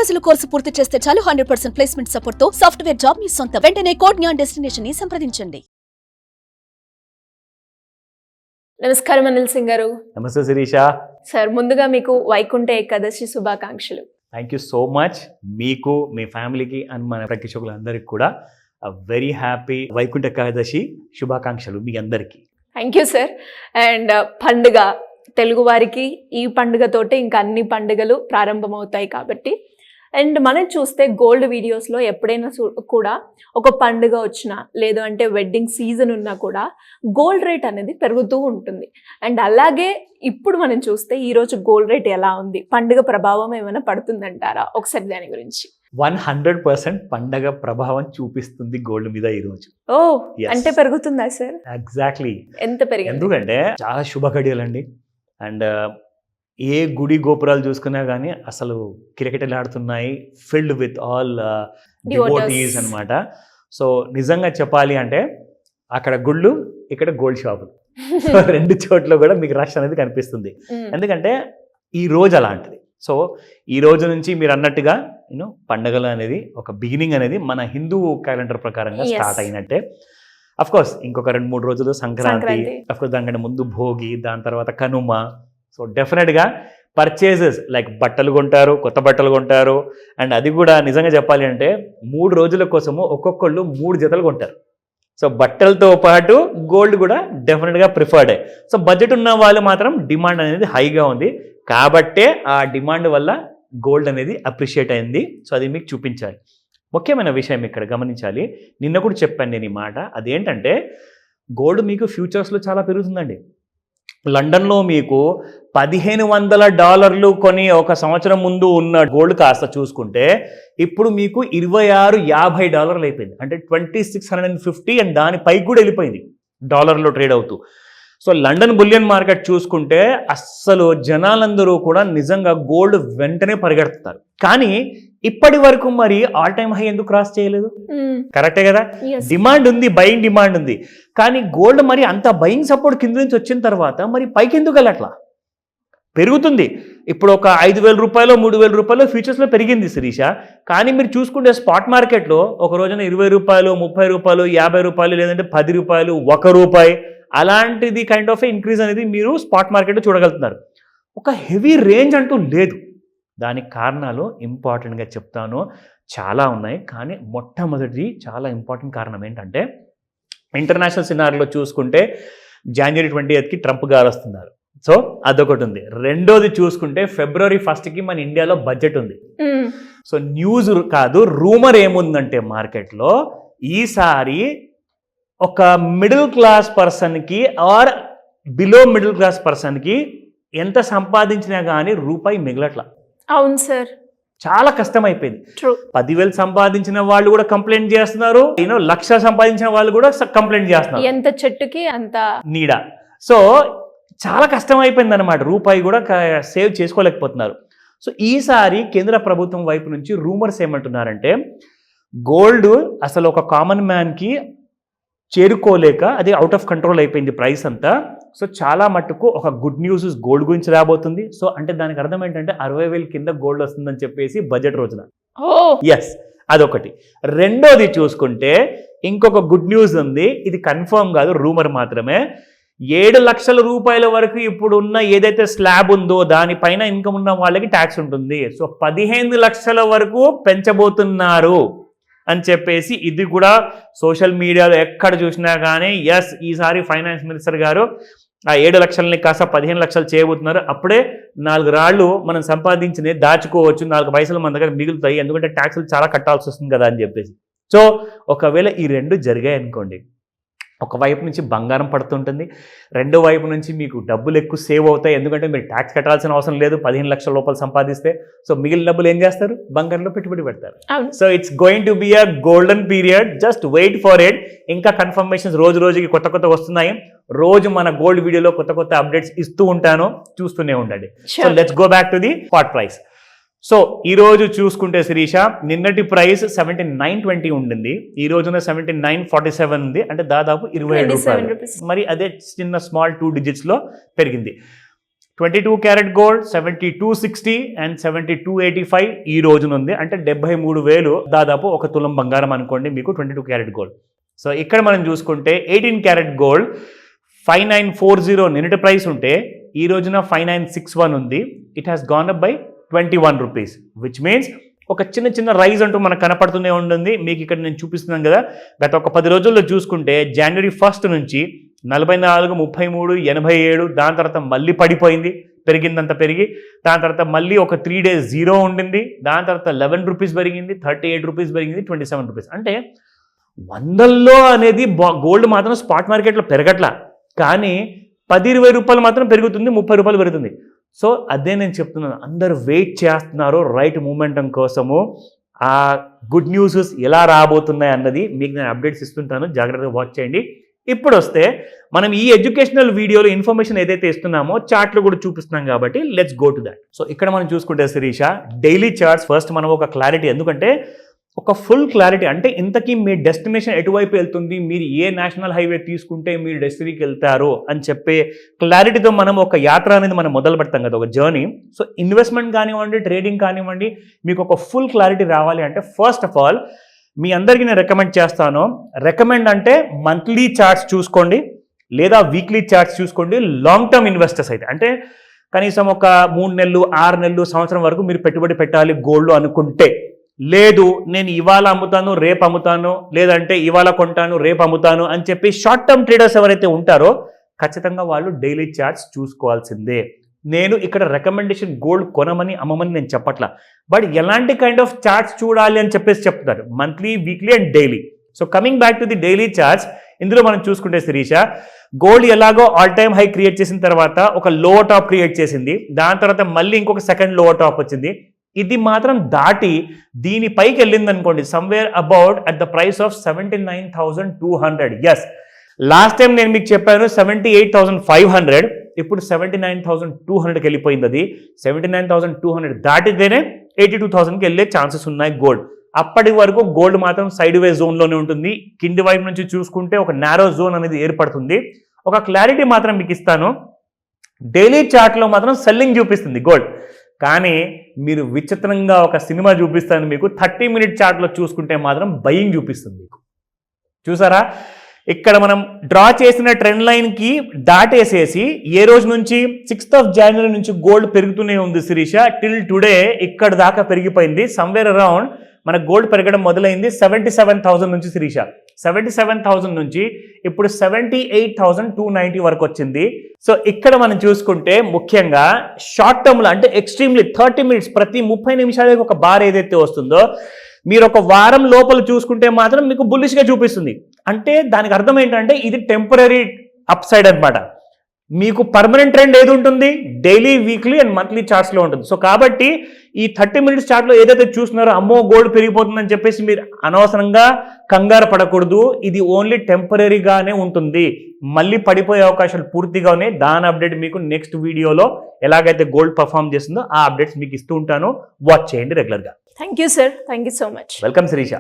రోజుల కోర్సు పూర్తి చేస్తే చాలు 100% ప్లేస్మెంట్ సపోర్ట్ తో సాఫ్ట్వేర్ జాబ్ మీ సొంత. వెంటనే కోడ్ జ్ఞాన్ డెస్టినేషన్ ని సంప్రదించండి. నమస్కారం అనిల్ సింగ్ గారు. నమస్తే శిరీష సార్, ముందుగా మీకు వైకుంఠ ఏకాదశి శుభాకాంక్షలు. Thank you so much. మీకు, మీ ఫ్యామిలీకి అండ్ మన ప్రేక్షకులందరికీ కూడా వెరీ హ్యాపీ వైకుంఠ ఏకాదశి శుభాకాంక్షలు మీ అందరికీ. Thank you sir. అండ్ పండుగ తెలుగు వారికి ఈ పండుగతోటే ఇంకా అన్ని పండుగలు ప్రారంభమవుతాయి కాబట్టి, అండ్ మనం చూస్తే గోల్డ్ వీడియోస్లో ఎప్పుడైనా కూడా ఒక పండుగ వచ్చినా లేదు అంటే వెడ్డింగ్ సీజన్ ఉన్నా కూడా గోల్డ్ రేట్ అనేది పెరుగుతూ ఉంటుంది. అండ్ అలాగే ఇప్పుడు మనం చూస్తే ఈరోజు గోల్డ్ రేట్ ఎలా ఉంది, పండుగ ప్రభావం ఏమైనా పడుతుందంటారా? ఒకసారి దాని గురించి. 100% పండగ ప్రభావం చూపిస్తుంది గోల్డ్ మీద ఈరోజు. ఓ, అంటే పెరుగుతుందా సార్? ఎగ్జాక్ట్లీ. ఎంత పెరిగింది? ఎందుకంటే చాలా శుభ ఘడియలండి. అండ్ ఏ గుడి గోపురాలు చూసుకున్నా కానీ అసలు కిరకిటలాడుతున్నాయి, ఫిల్డ్ విత్ ఆల్ డివోటీస్ అన్నమాట. సో నిజంగా చెప్పాలి అంటే అక్కడ గుళ్ళు, ఇక్కడ గోల్డ్ షాపులు, రెండు చోట్ల కూడా మీకు రష్ అనేది కనిపిస్తుంది. ఎందుకంటే ఈ రోజు అలాంటిది. సో ఈ రోజు నుంచి మీరు అన్నట్టుగా పండగలు అనేది ఒక బిగినింగ్ అనేది మన హిందూ క్యాలెండర్ ప్రకారంగా స్టార్ట్ అయినట్టే. అఫ్ కోర్స్ ఇంకొక 2-3 రోజులు సంక్రాంతి, అఫ్ కోర్స్ దానికంటే ముందు భోగి, దాని తర్వాత కనుమ. సో డెఫినెట్గా పర్చేజెస్ లైక్ బట్టలు కొంటారు, కొత్త బట్టలు కొంటారు. అండ్ అది కూడా నిజంగా చెప్పాలి అంటే 3 రోజుల కోసము ఒక్కొక్కళ్ళు 3 జతలు కొంటారు. సో బట్టలతో పాటు గోల్డ్ కూడా డెఫినెట్గా ప్రిఫర్డే. సో బడ్జెట్ ఉన్న వాళ్ళు మాత్రం డిమాండ్ అనేది హైగా ఉంది కాబట్టే ఆ డిమాండ్ వల్ల గోల్డ్ అనేది అప్రిషియేట్ అయింది. సో అది మీకు చూపించాలి. ముఖ్యమైన విషయం ఇక్కడ గమనించాలి, నిన్న కూడా చెప్పాను నేను ఈ మాట. అదేంటంటే గోల్డ్ మీకు ఫ్యూచర్స్లో చాలా పెరుగుతుందండి. లండన్లో మీకు $1,500 కొని ఒక సంవత్సరం ముందు ఉన్న గోల్డ్ కాస్త చూసుకుంటే ఇప్పుడు మీకు $26-50 అయిపోయింది. అంటే 2650 అండ్ దానిపైకి కూడా వెళ్ళిపోయింది డాలర్లో ట్రేడ్ అవుతూ. సో లండన్ బులియన్ మార్కెట్ చూసుకుంటే అస్సలు జనాలందరూ కూడా నిజంగా గోల్డ్ వెంటనే పరిగెడుతున్నారు. కానీ ఇప్పటి వరకు మరి ఆల్ టైమ్ హై ఎందుకు క్రాస్ చేయలేదు? కరెక్టే కదా, డిమాండ్ ఉంది, బయింగ్ డిమాండ్ ఉంది. కానీ గోల్డ్ మరి అంత బయింగ్ సపోర్ట్ కింద నుంచి వచ్చిన తర్వాత మరి పైకి ఎందుకు వెళ్ళట్లా? పెరుగుతుంది. ఇప్పుడు ఒక $5,000 $3,000 ఫ్యూచర్స్లో పెరిగింది శిరీష. కానీ మీరు చూసుకుంటే స్పాట్ మార్కెట్లో ఒక రోజున $20 $30 $50 లేదంటే $10 ₹1 అలాంటిది కైండ్ ఆఫ్ ఇంక్రీజ్ అనేది మీరు స్పాట్ మార్కెట్లో చూడగలుగుతున్నారు. ఒక హెవీ రేంజ్ అంటూ లేదు. దానికి కారణాలు ఇంపార్టెంట్గా చెప్తాను, చాలా ఉన్నాయి. కానీ మొట్టమొదటి చాలా ఇంపార్టెంట్ కారణం ఏంటంటే ఇంటర్నేషనల్ సినారీలో చూసుకుంటే January 28కి ట్రంప్ గారు వస్తున్నారు. సో అదొకటి ఉంది. రెండోది చూసుకుంటే February 1కి మన ఇండియాలో బడ్జెట్ ఉంది. సో న్యూస్ కాదు, రూమర్ ఏముందంటే మార్కెట్లో ఈసారి ఒక మిడిల్ క్లాస్ పర్సన్కి ఆర్ బిలో మిడిల్ క్లాస్ పర్సన్కి ఎంత సంపాదించినా కానీ రూపాయి మిగలట్లా. అవును సార్, చాలా కష్టం అయిపోయింది. 10,000 సంపాదించిన వాళ్ళు కూడా కంప్లైంట్ చేస్తున్నారు, 1,00,000 సంపాదించిన వాళ్ళు కూడా కంప్లైంట్ చేస్తున్నారు. ఎంత చెట్టుకి అంత నీడ. సో చాలా కష్టం అయిపోయింది అనమాట, రూపాయి కూడా సేవ్ చేసుకోలేకపోతున్నారు. సో ఈసారి కేంద్ర ప్రభుత్వం వైపు నుంచి రూమర్స్ ఏమంటున్నారంటే గోల్డ్ అసలు ఒక కామన్ మ్యాన్కి చేరుకోలేక అది అవుట్ ఆఫ్ కంట్రోల్ అయిపోయింది ప్రైస్ అంతా. సో చాలా మట్టుకు ఒక గుడ్ న్యూస్ గోల్డ్ గురించి రాబోతుంది. సో అంటే దానికి అర్థం ఏంటంటే 60,000 కింద గోల్డ్ వస్తుందని చెప్పేసి బడ్జెట్ రోజున. ఎస్, అదొకటి. రెండోది చూసుకుంటే ఇంకొక గుడ్ న్యూస్ ఉంది, ఇది కన్ఫర్మ్ కాదు, రూమర్ మాత్రమే. $7,00,000 వరకు ఇప్పుడు ఉన్న ఏదైతే స్లాబ్ ఉందో దానిపైన ఇన్కమ్ ఉన్న వాళ్ళకి ట్యాక్స్ ఉంటుంది. సో 15 లక్షల వరకు పెంచబోతున్నారు అని చెప్పేసి ఇది కూడా సోషల్ మీడియాలో ఎక్కడ చూసినా కానీ ఎస్, ఈసారి ఫైనాన్స్ మినిస్టర్ గారు ఆ 7 లక్షలని కాస్త 15 లక్షలు చేయబోతున్నారు. అప్పుడే 4 రాళ్ళు మనం సంపాదించినవి దాచుకోవచ్చు, 4 పైసలు మన దగ్గర మిగులుతాయి, ఎందుకంటే ట్యాక్సులు చాలా కట్టాల్సి వస్తుంది కదా అని చెప్పేసి. సో ఒకవేళ ఈ రెండు జరిగాయి అనుకోండి, ఒకవైపు నుంచి బంగారం పడుతుంటుంది, రెండో వైపు నుంచి మీకు డబ్బులు ఎక్కువ సేవ్ అవుతాయి, ఎందుకంటే మీరు ట్యాక్స్ కట్టాల్సిన అవసరం లేదు 15 లక్షల రూపాయలు సంపాదిస్తే. సో మిగిలిన డబ్బులు ఏం చేస్తారు? బంగారంలో పెట్టుబడి పెడతారు. So it's going to be a golden period, just wait for it. ఇంకా కన్ఫర్మేషన్స్ రోజు రోజుకి కొత్త వస్తున్నాయి. రోజు మన గోల్డ్ వీడియోలో కొత్త అప్డేట్స్ ఇస్తూ ఉంటాను, చూస్తూనే ఉండండి. So let's go back to the spot price. So ఈ రోజు చూసుకుంటే శిరీష, నిన్నటి ప్రైస్ 79.20 ఉండింది, ఈ రోజున 79.47 ఉంది, అంటే దాదాపు $27. మరి అదే చిన్న స్మాల్ 2 digits లో పెరిగింది. 22 క్యారెట్ గోల్డ్ 7260 అండ్ 7285 ఈ రోజునుంది. అంటే 73,000 దాదాపు ఒక తులం బంగారం అనుకోండి మీకు 22 క్యారెట్ గోల్డ్. సో ఇక్కడ మనం చూసుకుంటే 18 క్యారెట్ గోల్డ్ 5940 నిన్నటి ప్రైస్ ఉంటే ఈ రోజున 5961 ఉంది. It has gone up by 21 rupees, which means ఒక చిన్న రైజ్ అంటూ మనకు కనపడుతూనే ఉంటుంది. మీకు ఇక్కడ నేను చూపిస్తున్నాను కదా, గత ఒక 10 రోజుల్లో చూసుకుంటే జనవరి 1 నుంచి 44, 33, 87, దాని తర్వాత మళ్ళీ పడిపోయింది, పెరిగిందంత పెరిగి దాని తర్వాత మళ్ళీ ఒక 3 days 0 ఉండింది, దాని తర్వాత 11 రూపీస్ పెరిగింది, 38 రూపీస్ పెరిగింది, 27 రూపీస్. అంటే వందల్లో అనేది గోల్డ్ మాత్రం స్పాట్ మార్కెట్లో పెరగట్లా, కానీ 10-20 రూపాయలు మాత్రం పెరుగుతుంది, 30 రూపాయలు పెరుగుతుంది. సో అదే నేను చెప్తున్నాను, అందరు వెయిట్ చేస్తున్నారు రైట్ మూమెంటం కోసము. ఆ గుడ్ న్యూసెస్ ఎలా రాబోతున్నాయి అన్నది మీకు నేను అప్డేట్స్ ఇస్తుంటాను, జాగ్రత్తగా వాచ్ చేయండి. ఇప్పుడు వస్తే మనం ఈ ఎడ్యుకేషనల్ వీడియోలో ఇన్ఫర్మేషన్ ఏదైతే ఇస్తున్నామో చార్ట్లు కూడా చూపిస్తున్నాం కాబట్టి let's go to that. So ఇక్కడ మనం చూసుకుంటే శిరీష డైలీ చార్ట్స్ ఫస్ట్ మనం ఒక క్లారిటీ, ఎందుకంటే ఒక ఫుల్ క్లారిటీ అంటే ఇంతకీ మీ డెస్టినేషన్ ఎటువైపు వెళ్తుంది, మీరు ఏ నేషనల్ హైవే తీసుకుంటే మీరు డెస్టినీకి వెళ్తారో అని చెప్పే క్లారిటీతో మనం ఒక యాత్ర అనేది మనం మొదలు పెడతాం కదా, ఒక జర్నీ. సో ఇన్వెస్ట్మెంట్ కానివ్వండి, ట్రేడింగ్ కానివ్వండి, మీకు ఒక ఫుల్ క్లారిటీ రావాలి అంటే ఫస్ట్ ఆఫ్ ఆల్ మీ అందరికీ నేను రికమెండ్ చేస్తాను. రికమెండ్ అంటే మంత్లీ చార్ట్స్ చూసుకోండి లేదా వీక్లీ చార్ట్స్ చూసుకోండి. లాంగ్ టర్మ్ ఇన్వెస్టర్స్ అయితే అంటే కనీసం ఒక 3 నెలలు 6 నెలలు సంవత్సరం వరకు మీరు పెట్టుబడి పెట్టాలి గోల్డ్ అనుకుంటే, లేదు నేను ఇవాళ అమ్ముతాను రేపు అమ్ముతాను, లేదంటే ఇవాళ కొంటాను రేపు అమ్ముతాను అని చెప్పి షార్ట్ టర్మ్ ట్రేడర్స్ ఎవరైతే ఉంటారో ఖచ్చితంగా వాళ్ళు డైలీ చార్ట్స్ చూసుకోవాల్సిందే. నేను ఇక్కడ రికమెండేషన్ గోల్డ్ కొనమని అమ్మమని నేను చెప్పట్లా, బట్ ఎలాంటి కైండ్ ఆఫ్ చార్ట్స్ చూడాలి అని చెప్పేసి చెప్తారు, monthly, weekly and daily. So coming back to the daily charts, ఇందులో మనం చూసుకుంటే శిరీష గోల్డ్ ఎలాగో ఆల్ టైమ్ హై క్రియేట్ చేసిన తర్వాత ఒక లోవర్ టాప్ క్రియేట్ చేసింది, దాని తర్వాత మళ్ళీ ఇంకొక సెకండ్ లోవర్ టాప్ వచ్చింది. ఇది మాత్రం దాటి దీనిపైకి వెళ్ళింది అనుకోండి, somewhere about at the price of 79,200. Yes, last time నేను మీకు చెప్పాను 78,500, ఇప్పుడు 79,200కి వెళ్ళిపోయింది. అది 79,200 దాటితేనే 82,000కి వెళ్ళే ఛాన్సెస్ ఉన్నాయి గోల్డ్. అప్పటి వరకు గోల్డ్ మాత్రం సైడ్ వే జోన్లోనే ఉంటుంది. కింది వైపు నుంచి చూసుకుంటే ఒక నారో జోన్ అనేది ఏర్పడుతుంది. ఒక క్లారిటీ మాత్రం మీకు ఇస్తాను, డైలీ చార్ట్లో మాత్రం సెల్లింగ్ చూపిస్తుంది గోల్డ్, కానీ మీరు విచిత్రంగా ఒక సినిమా చూపిస్తాను మీకు, 30 minute చార్ట్లో చూసుకుంటే మాత్రం బయింగ్ చూపిస్తుంది మీకు. చూసారా, ఇక్కడ మనం డ్రా చేసిన ట్రెండ్ లైన్కి దాటేసేసి ఏ రోజు నుంచి 6th January నుంచి గోల్డ్ పెరుగుతూనే ఉంది శిరీష, టిల్ టుడే ఇక్కడ దాకా పెరిగిపోయింది. సమ్వేర్ అరౌండ్ మన గోల్డ్ పెరగడం మొదలైంది 77,000 నుంచి శిరీష. 77,000 నుంచి ఇప్పుడు 78,290 వరకు వచ్చింది. సో ఇక్కడ మనం చూసుకుంటే ముఖ్యంగా షార్ట్ టర్మ్లో అంటే ఎక్స్ట్రీమ్లీ 30 minutes ప్రతి 30 నిమిషాలకు ఒక బార్ ఏదైతే వస్తుందో మీరు ఒక వారం లోపల చూసుకుంటే మాత్రం మీకు బుల్లిష్గా చూపిస్తుంది. అంటే దానికి అర్థం ఏంటంటే ఇది టెంపరీ అప్ సైడ్ అనమాట. మీకు పర్మనెంట్ ట్రెండ్ ఏది ఉంటుంది, డైలీ, వీక్లీ అండ్ మంత్లీ చార్ట్స్లో ఉంటుంది. సో కాబట్టి ఈ 30 minutes చార్ట్లో ఏదైతే చూస్తున్నారో అమ్మో గోల్డ్ పెరిగిపోతుందని చెప్పేసి మీరు అనవసరంగా కంగారు పడకూడదు. ఇది ఓన్లీ టెంపరీగానే ఉంటుంది, మళ్ళీ పడిపోయే అవకాశాలు పూర్తిగా ఉన్నాయి. దాని అప్డేట్ మీకు నెక్స్ట్ వీడియోలో ఎలాగైతే గోల్డ్ పర్ఫామ్ చేస్తుందో ఆ అప్డేట్స్ మీకు ఇస్తూ ఉంటాను, వాచ్ చేయండి రెగ్యులర్గా. Thank you sir, thank you so much. Welcome Sirisha.